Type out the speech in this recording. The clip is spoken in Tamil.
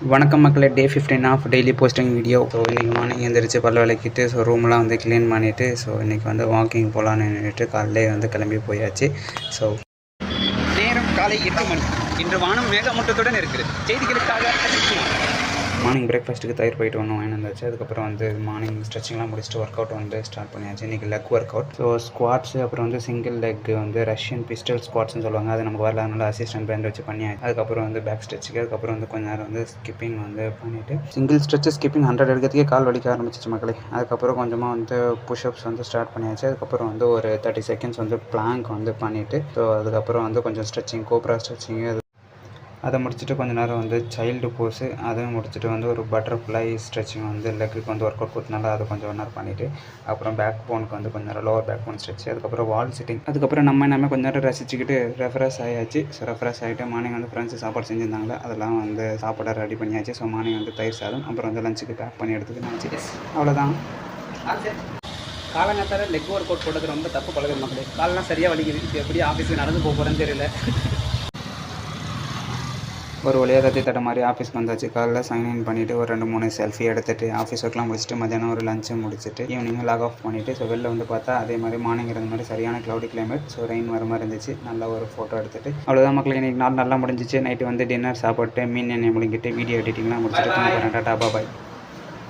வணக்கம் மக்களே, day 15 of daily posting video. So இன்றைக்கி மார்னிங் எழுந்திரிச்சு பல்ல விளக்கிட்டு ரூம்லாம் க்ளீன் பண்ணிவிட்டு இன்றைக்கி வாக்கிங் போகலான்னு நின்றுட்டு காலையிலே கிளம்பி போயாச்சு. ஸோ நேரம் காலை 8 மணி. இன்று வானம் மேகமூட்டத்துடன் இருக்குது. செய்திகளுக்காக மார்னிங் பிரேக்ஃபாஸ்ட்டுக்கு தயிர் போயிட்டு வாங்கிட்டு வந்தாச்சு. அதுக்கப்புறம் மார்னிங் ஸ்ட்ரெச்சிங்லாம் முடிச்சுட்டு ஒர்க் அவுட் ஸ்டார்ட் பண்ணியாச்சு. இன்றைக்கி leg work out. So squats அப்புறம் சிங்கிள் லெக் ரஷ்யன் பிஸ்டல் ஸ்குவாட்ஸ்னு சொல்லுவாங்க. அது நமக்கு வரல, அதனால அசிஸ்டன்ட் பேண்ட் வச்சு பண்ணியாச்சு. அதுக்கப்புறம் பேக் ஸ்ட்ரெச்சுக்கு அதுக்கப்புறம் கொஞ்ச நேரம் ஸ்கிப்பிங் பண்ணிவிட்டு சிங்கிள் ஸ்ட்ரெச்சு ஸ்கிப்பிங் 100 எடுக்கிறதுக்கே கால் வலிக்க ஆரம்பிச்சிச்சு மக்களே. அதுக்கப்புறம் கொஞ்சமாக புஷ்அப்ஸ் ஸ்டார்ட் பண்ணியாச்சு. அதுக்கப்புறம் ஒரு 30 செகண்ட்ஸ் பிளாங்க் பண்ணிவிட்டு ஸோ அதுக்கப்புறம் கொஞ்சம் ஸ்ட்ரெச்சிங், கோப்ரா ஸ்ட்ரெச்சிங்கு அதை முடிச்சுட்டு கொஞ்சம் நேரம் சைல்டு போஸு அதையும் முடிச்சுட்டு ஒரு பட்டர்ஃப்ளை ஸ்ட்ரெச்சிங் லெக்குக்கு ஒர்க் அவுட் கொடுத்தனால அதை கொஞ்சம் நேரம் பண்ணிவிட்டு அப்புறம் பேக் போனுக்கு கொஞ்சம் நேரம் லோவர் பேக் போன் ஸ்ட்ரெச், அதுக்கப்புறம் வால் சிட்டிங், அதுக்கப்புறம் நம்ம கொஞ்சம் நேரம் ரசிச்சுக்கிட்டு ரெஃப்ரெஷ் ஆயாச்சு. ஸோ ரெஃப்ரெஷ் ஆகிட்டு மார்னிங் ஃப்ரெண்ட்ஸ் சாப்பாடு செஞ்சுருந்தாங்களே அதெல்லாம் சாப்பாடை ரெடி பண்ணியாச்சு. ஸோ மார்னிங் தயிர் சாதம் அப்புறம் லஞ்சுக்கு பேக் பண்ணி எடுத்துட்டு நினச்சி அவ்வளோதான். காலங்காத்தால லெக் ஒர்க் அவுட் போட்டது ரொம்ப தப்பு பழகுது மக்களே. காலெலாம் சரியாக வலிக்குது. இப்போ எப்படி ஆஃபீஸுக்கு நடந்து போக போகிறேன்னு தெரியல. ஒரு வழியாக தட்ட மாதிரி ஆஃபீஸ்க்கு வந்தாச்சு. காலையில் சைன்இன் பண்ணிவிட்டு ஒரு 2-3 செல்ஃபி எடுத்துகிட்டு ஆஃபீஸ் ஒர்க்லாம் முடிச்சுட்டு மத்தியானம் ஒரு லஞ்சு முடிச்சுட்டு ஈவினிங் லாக் ஆஃப் பண்ணிவிட்டு ஸோ வெளில பார்த்தா அதே மாதிரி மார்னிங் இருந்த மாதிரி சரியான க்ளவுடி கிளைமேட். ஸோ ரெயின் வர மாதிரி இருந்துச்சு. நல்லா ஒரு ஃபோட்டோ எடுத்துகிட்டு அவ்வளோதான் மக்கள். இன்றைக்கி நாள் நல்லா முடிஞ்சிச்சு. நைட்டு டின்னர் சாப்பிட்டு மீன் எண்ணெய் முழுங்கிட்டு வீடியோ எடிட்டிங்லாம் முடிச்சுட்டு டாட்டா பாய்.